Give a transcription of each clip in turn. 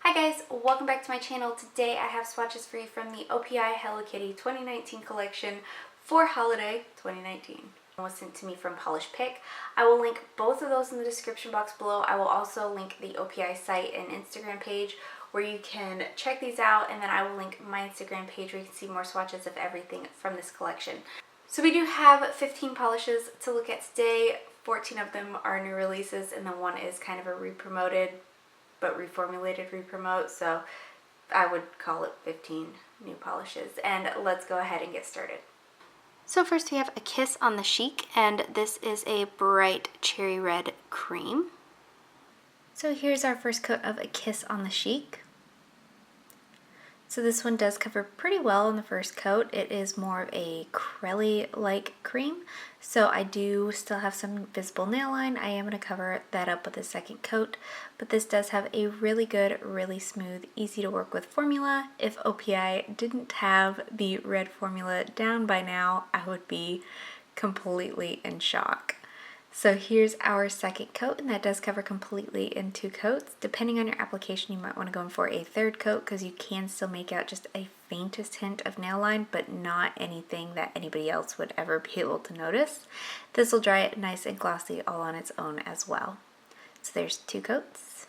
Hi guys, welcome back to my channel. Today I have swatches for you from the OPI Hello Kitty 2019 collection for holiday 2019. It was sent to me from Polish Pick. I will link both of those in the description box below. I will also link the OPI site and Instagram page where you can check these out, and then I will link my Instagram page where you can see more swatches of everything from this collection. So we do have 15 polishes to look at today. 14 of them are new releases, and then one is kind of a re-promoted but reformulated re-promote, so I would call it 15 new polishes. And let's go ahead and get started. So first we have a Kiss on the Chic, and this is a bright cherry red cream. So here's our first coat of a Kiss on the Chic. So this one does cover pretty well in the first coat. It is more of a crelly-like cream, so I do still have some visible nail line. I am going to cover that up with a second coat, but this does have a really good, really smooth, easy to work with formula. If OPI didn't have the red formula down by now, I would be completely in shock. So here's our second coat, and that does cover completely in 2 coats. Depending on your application, you might want to go in for a third coat because you can still make out just a faintest hint of nail line, but not anything that anybody else would ever be able to notice. This will dry it nice and glossy all on its own as well. So there's 2 coats.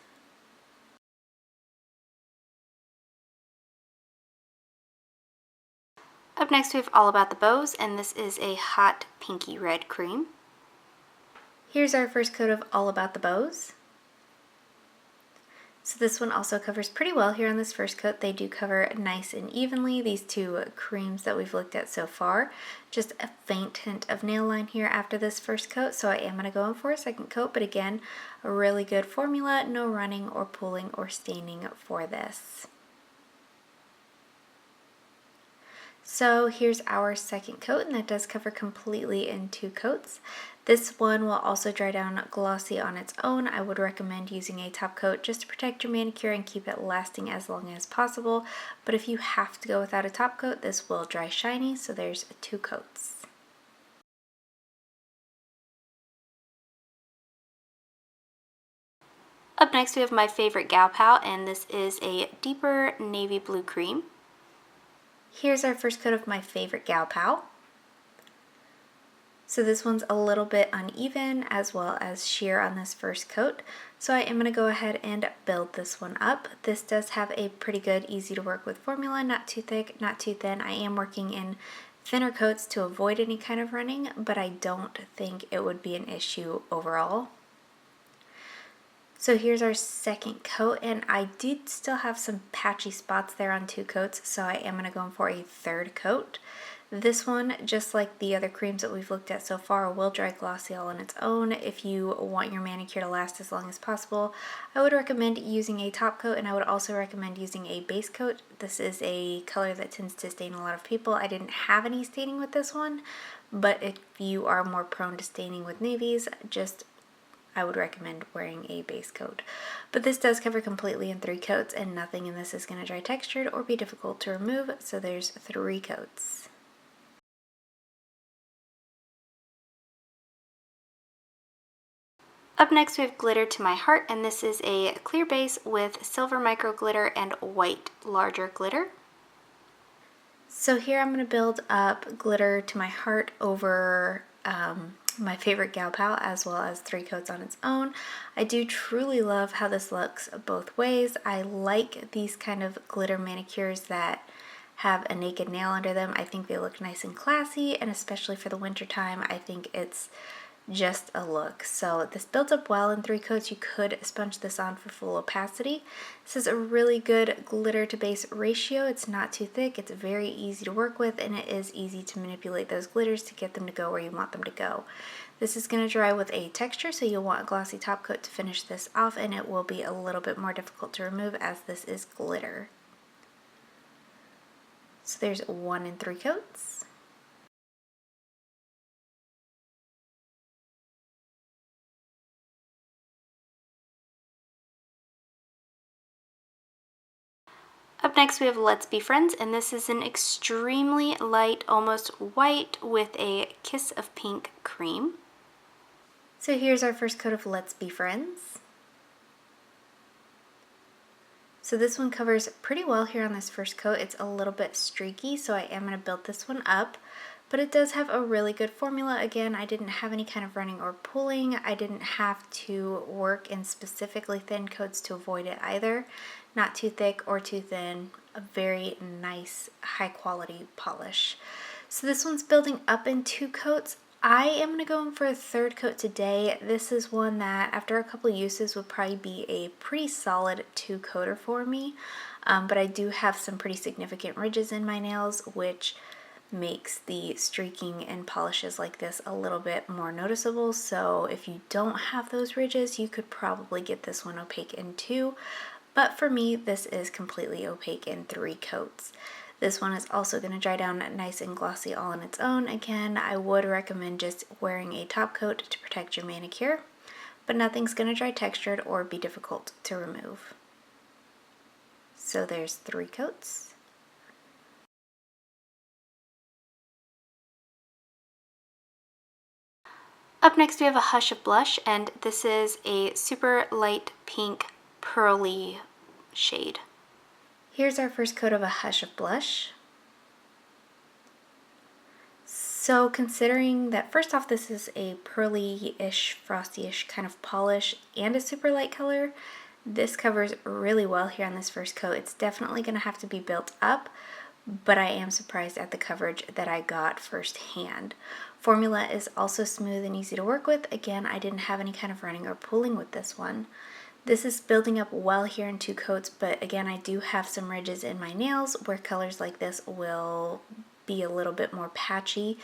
Up next we have All About the Bows, and this is a hot pinky red cream. Here's our first coat of All About the Bows. So this one also covers pretty well here on this first coat. They do cover nice and evenly, these 2 creams that we've looked at so far. Just a faint hint of nail line here after this first coat, so I am going to go in for a second coat, but again, a really good formula, no running or pooling or staining for this. So here's our second coat, and that does cover completely in 2 coats. This one will also dry down glossy on its own. I would recommend using a top coat just to protect your manicure and keep it lasting as long as possible. But if you have to go without a top coat, this will dry shiny, so there's 2 coats. Up next we have my favorite Gal Pal, and this is a deeper navy blue cream. Here's our first coat of my favorite Gal Pal. So this one's a little bit uneven as well as sheer on this first coat. So I am going to go ahead and build this one up. This does have a pretty good, easy to work with formula, not too thick, not too thin. I am working in thinner coats to avoid any kind of running, but I don't think it would be an issue overall. So here's our second coat, and I did still have some patchy spots there on 2 coats, so I am going to go in for a third coat. This one, just like the other creams that we've looked at so far, will dry glossy all on its own. If you want your manicure to last as long as possible, I would recommend using a top coat, and I would also recommend using a base coat. This is a color that tends to stain a lot of people. I didn't have any staining with this one, but if you are more prone to staining with navies, I would recommend wearing a base coat. But this does cover completely in 3 coats, and nothing in this is going to dry textured or be difficult to remove, so there's 3 coats. Up next we have Glitter to My Heart, and this is a clear base with silver micro glitter and white larger glitter. So here I'm going to build up Glitter to My Heart over my favorite Gal Pal, as well as 3 coats on its own. I do truly love how this looks both ways. I like these kind of glitter manicures that have a naked nail under them. I think they look nice and classy, and especially for the winter time, I think it's just a look. So this built up well in 3 coats. You could sponge this on for full opacity. This is a really good glitter to base ratio. It's not too thick, it's very easy to work with, and it is easy to manipulate those glitters to get them to go where you want them to go. This is going to dry with a texture, so you'll want a glossy top coat to finish this off, and it will be a little bit more difficult to remove as this is glitter. So there's 1 in 3 coats. Up next we have Let's Be Friends, and this is an extremely light, almost white with a kiss of pink cream. So here's our first coat of Let's Be Friends. So this one covers pretty well here on this first coat. It's a little bit streaky, so I am going to build this one up. But it does have a really good formula. Again, I didn't have any kind of running or pulling. I didn't have to work in specifically thin coats to avoid it either. Not too thick or too thin. A very nice, high quality polish. So this one's building up in 2 coats. I am going to go in for a 3rd coat today. This is one that after a couple uses would probably be a pretty solid 2-coater for me. But I do have some pretty significant ridges in my nails, which makes the streaking in polishes like this a little bit more noticeable. So if you don't have those ridges, you could probably get this one opaque in 2. But for me, this is completely opaque in 3 coats. This one is also going to dry down nice and glossy all on its own. Again, I would recommend just wearing a top coat to protect your manicure, but nothing's going to dry textured or be difficult to remove. So there's 3 coats. Up next we have a Hush of Blush, and this is a super light pink pearly shade. Here's our first coat of a Hush of Blush. So considering that first off this is a pearly-ish, frosty-ish kind of polish and a super light color, this covers really well here on this first coat. It's definitely going to have to be built up, but I am surprised at the coverage that I got firsthand. Formula is also smooth and easy to work with. Again, I didn't have any kind of running or pulling with this one. This is building up well here in 2 coats, but again, I do have some ridges in my nails where colors like this will be a little bit more patchy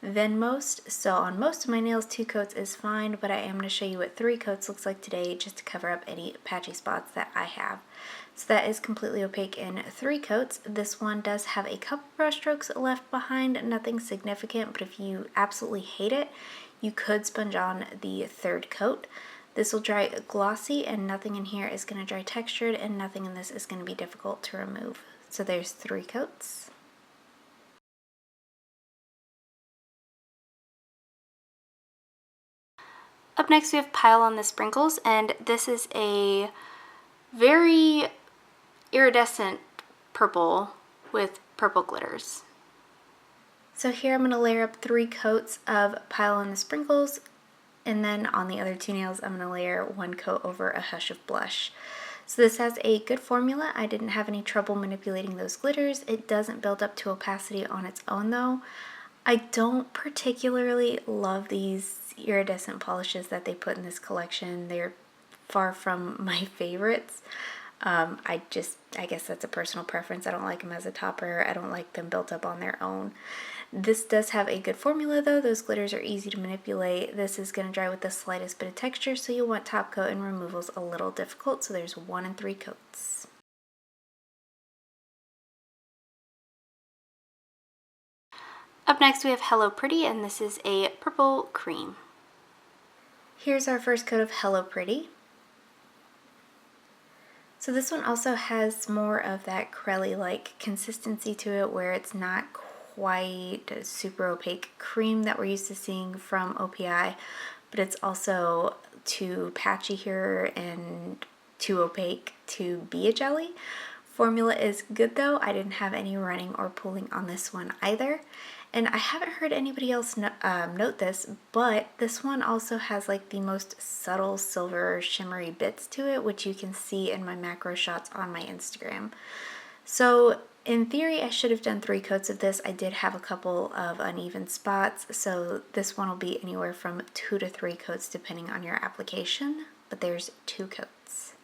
than most. So on most of my nails, 2 coats is fine, but I am going to show you what 3 coats looks like today just to cover up any patchy spots that I have. So that is completely opaque in 3 coats. This one does have a couple brush strokes left behind, nothing significant, but if you absolutely hate it, you could sponge on the 3rd coat. This will dry glossy and nothing in here is going to dry textured and nothing in this is going to be difficult to remove. So there's 3 coats. Up next we have Pylon the Sprinkles, and this is a very iridescent purple with purple glitters. So here I'm going to layer up 3 coats of Pylon the Sprinkles, and then on the other 2 nails I'm going to layer 1 coat over a Hush of Blush. So this has a good formula. I didn't have any trouble manipulating those glitters. It doesn't build up to opacity on its own though. I don't particularly love these iridescent polishes that they put in this collection. They're far from my favorites. I guess that's a personal preference. I don't like them as a topper. I don't like them built up on their own. This does have a good formula though. Those glitters are easy to manipulate. This is going to dry with the slightest bit of texture, so you'll want top coat and removals a little difficult. So there's 1 and 3 coats. Up next we have Hello Pretty, and this is a purple cream. Here's our first coat of Hello Pretty. So this one also has more of that crelly-like consistency to it, where it's not quite a super opaque cream that we're used to seeing from OPI, but it's also too patchy here and too opaque to be a jelly. Formula is good though. I didn't have any running or pulling on this one either. And I haven't heard anybody else note this, but this one also has like the most subtle silver shimmery bits to it, which you can see in my macro shots on my Instagram. So in theory, I should have done 3 coats of this. I did have a couple of uneven spots, so this one will be anywhere from 2 to 3 coats depending on your application, but there's 2 coats.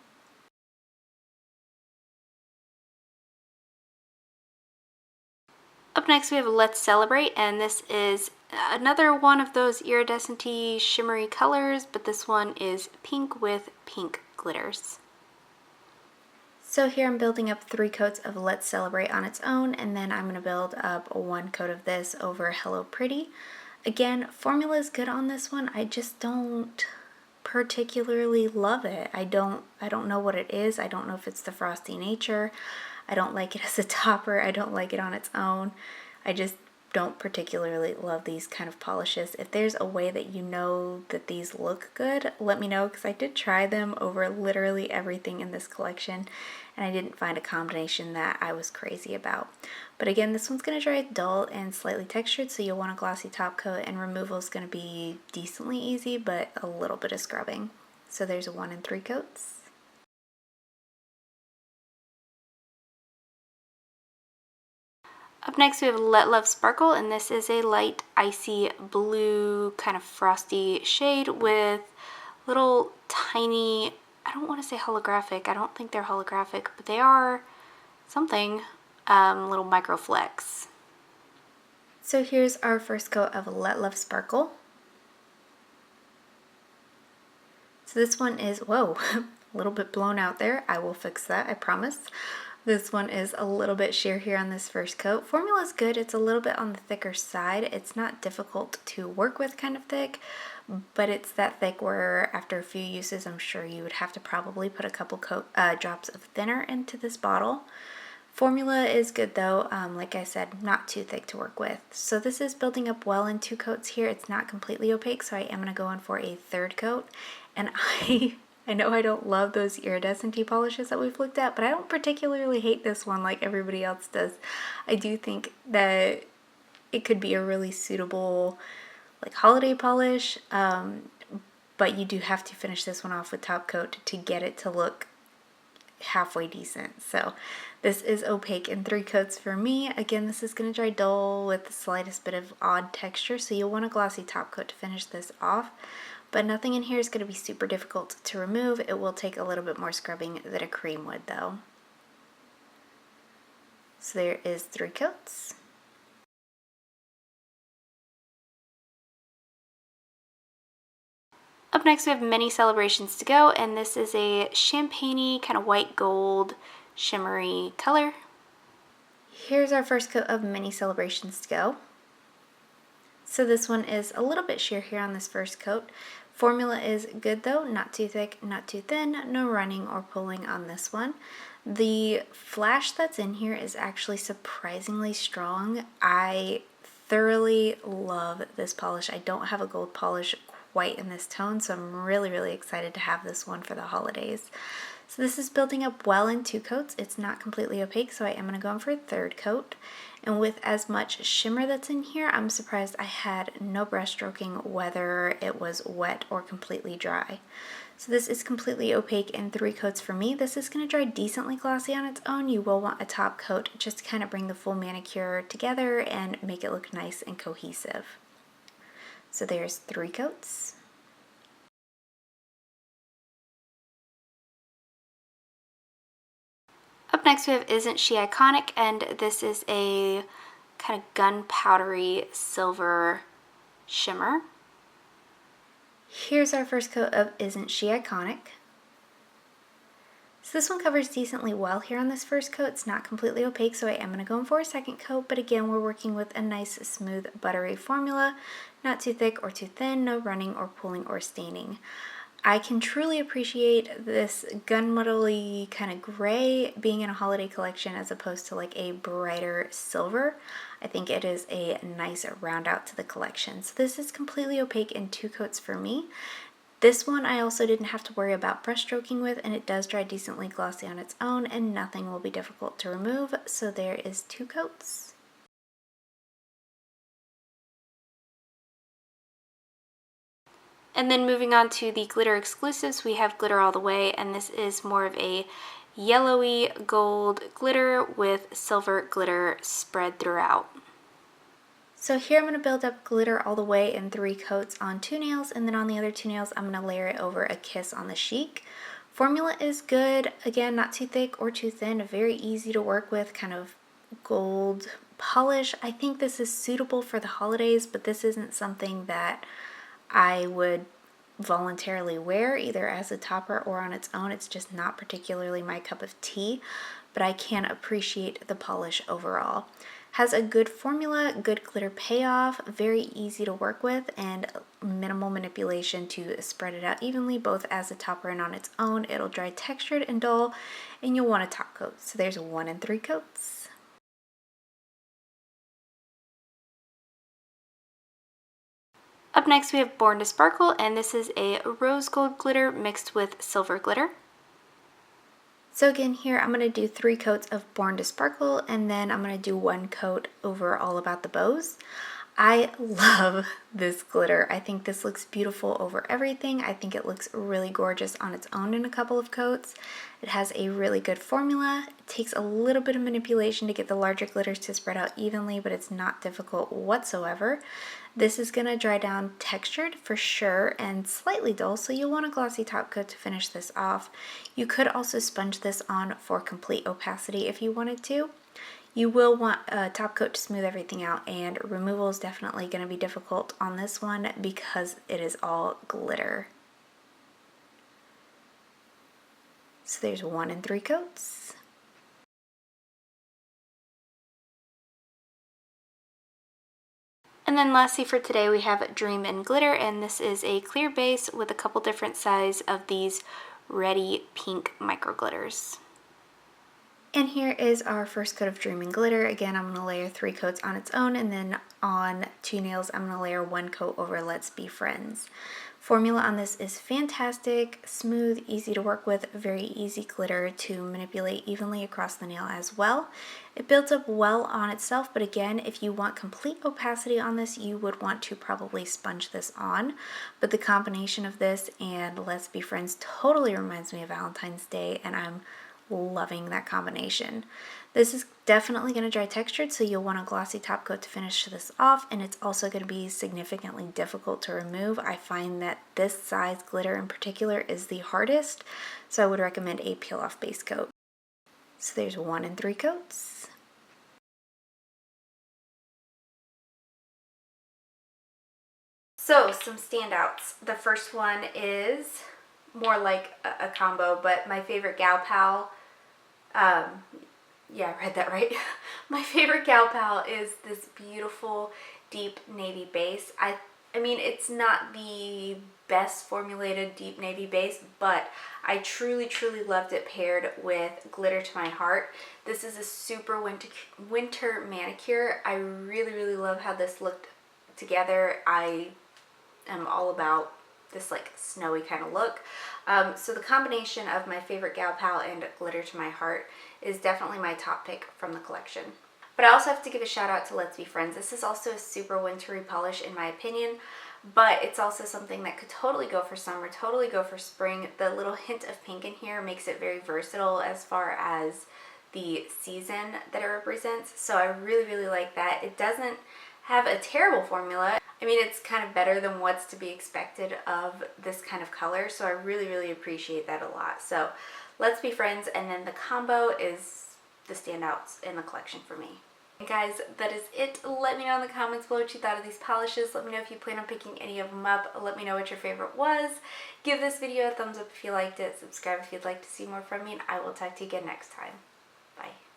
Up next we have Let's Celebrate, and this is another one of those iridescent-y shimmery colors, but this one is pink with pink glitters. So here I'm building up 3 coats of Let's Celebrate on its own, and then I'm going to build up 1 coat of this over Hello Pretty. Again, formula is good on this one. I just don't particularly love it. I don't know what it is. I don't know if it's the frosty nature. I don't like it as a topper. I don't like it on its own. I just don't particularly love these kind of polishes. If there's a way that you know that these look good, let me know, because I did try them over literally everything in this collection and I didn't find a combination that I was crazy about. But again, this one's going to dry dull and slightly textured, so you'll want a glossy top coat, and removal is going to be decently easy, but a little bit of scrubbing. So there's a 1 and 3 coats. Up next we have Let Love Sparkle, and this is a light icy blue kind of frosty shade with little tiny, I don't want to say holographic, I don't think they're holographic, but they are something, little micro flecks. So here's our first coat of Let Love Sparkle. So this one is, whoa, a little bit blown out there. I will fix that, I promise. This one is a little bit sheer here on this first coat. Formula is good. It's a little bit on the thicker side. It's not difficult to work with, kind of thick, but it's that thick where after a few uses, I'm sure you would have to probably put a couple drops of thinner into this bottle. Formula is good though, like I said, not too thick to work with. So this is building up well in 2 coats here. It's not completely opaque, so I am going to go in for a 3rd coat. And I know I don't love those iridescent polishes that we've looked at, but I don't particularly hate this one like everybody else does. I do think that it could be a really suitable like holiday polish, but you do have to finish this one off with top coat to get it to look halfway decent. So this is opaque in 3 coats for me. Again, this is going to dry dull with the slightest bit of odd texture, so you'll want a glossy top coat to finish this off. But nothing in here is going to be super difficult to remove. It will take a little bit more scrubbing than a cream would though. So there is 3 coats. Up next we have Many Celebrations to Go, and this is a champagne-y kind of white gold shimmery color. Here's our first coat of Many Celebrations to Go. So this one is a little bit sheer here on this first coat. Formula is good though, not too thick, not too thin, no running or pulling on this one. The flash that's in here is actually surprisingly strong. I thoroughly love this polish. I don't have a gold polish quite in this tone, so I'm really excited to have this one for the holidays. So this is building up well in 2 coats. It's not completely opaque, so I am going to go in for a 3rd coat. And with as much shimmer that's in here, I'm surprised I had no brush stroking, whether it was wet or completely dry. So this is completely opaque in 3 coats for me. This is going to dry decently glossy on its own. You will want a top coat just to kind of bring the full manicure together and make it look nice and cohesive. So there's 3 coats. Up next we have Isn't She Iconic, and this is a kind of gunpowdery silver shimmer. Here's our first coat of Isn't She Iconic. So this one covers decently well here on this first coat. It's not completely opaque, so I am going to go in for a 2nd coat, but again, we're working with a nice, smooth, buttery formula. Not too thick or too thin, no running or pulling or staining. I can truly appreciate this gunmetal-y kind of gray being in a holiday collection as opposed to like a brighter silver. I think it is a nice round out to the collection. So this is completely opaque in 2 coats for me. This one I also didn't have to worry about brush stroking with, and it does dry decently glossy on its own, and nothing will be difficult to remove. So there is 2 coats. And then moving on to the glitter exclusives, we have Glitter All The Way, and this is more of a yellowy gold glitter with silver glitter spread throughout. So here I'm going to build up Glitter All The Way in 3 coats on 2 nails, and then on the other 2 nails I'm going to layer it over a Kiss on the Chic. Formula is good, again not too thick or too thin, very easy to work with, kind of gold polish. I think this is suitable for the holidays, but this isn't something that I would voluntarily wear either as a topper or on its own. It's just not particularly my cup of tea, but I can appreciate the polish overall. Has a good formula, good glitter payoff, very easy to work with, and minimal manipulation to spread it out evenly, both as a topper and on its own. It'll dry textured and dull, and you'll want a top coat. So there's 1 and 3 coats. Up next we have Born to Sparkle, and this is a rose gold glitter mixed with silver glitter. So again, here I'm going to do 3 coats of Born to Sparkle, and then I'm going to do 1 coat over All About the Bows. I love this glitter. I think this looks beautiful over everything. I think it looks really gorgeous on its own in a couple of coats. It has a really good formula. It takes a little bit of manipulation to get the larger glitters to spread out evenly, but it's not difficult whatsoever. This is going to dry down textured for sure and slightly dull, so you'll want a glossy top coat to finish this off. You could also sponge this on for complete opacity if you wanted to. You will want a top coat to smooth everything out, and removal is definitely going to be difficult on this one because it is all glitter. So there's 1 and 3 coats. And then lastly for today we have Dream and Glitter, and this is a clear base with a couple different sizes of these Ready Pink micro glitters. And here is our first coat of Dream and Glitter. Again, I'm going to layer 3 coats on its own, and then on 2 nails I'm going to layer 1 coat over Let's Be Friends. Formula on this is fantastic, smooth, easy to work with, very easy glitter to manipulate evenly across the nail as well. It builds up well on itself, but again, if you want complete opacity on this, you would want to probably sponge this on. But the combination of this and Let's Be Friends totally reminds me of Valentine's Day, and I'm loving that combination. This is definitely going to dry textured, so you'll want a glossy top coat to finish this off, and it's also going to be significantly difficult to remove. I find that this size glitter in particular is the hardest, so I would recommend a peel off base coat. So there's 1 and 3 coats. So some standouts. The first one is more like a combo, but my favorite Gal Pal, yeah, I read that right. My favorite Gal Pal is this beautiful deep navy base. I mean, it's not the best formulated deep navy base, but I truly loved it paired with Glitter to My Heart. This is a super winter manicure. I really love how this looked together. I am all about this like snowy kind of look. So the combination of my favorite Gal Pal and Glitter to My Heart is definitely my top pick from the collection. But I also have to give a shout out to Let's Be Friends. This is also a super wintry polish in my opinion, but it's also something that could totally go for summer, totally go for spring. The little hint of pink in here makes it very versatile as far as the season that it represents. So I really like that. It doesn't have a terrible formula. I mean, it's kind of better than what's to be expected of this kind of color, so I really appreciate that a lot. So Let's Be Friends, and then the combo is the standouts in the collection for me. And guys, that is it. Let me know in the comments below what you thought of these polishes. Let me know if you plan on picking any of them up. Let me know what your favorite was. Give this video a thumbs up if you liked it. Subscribe if you'd like to see more from me, and I will talk to you again next time. Bye.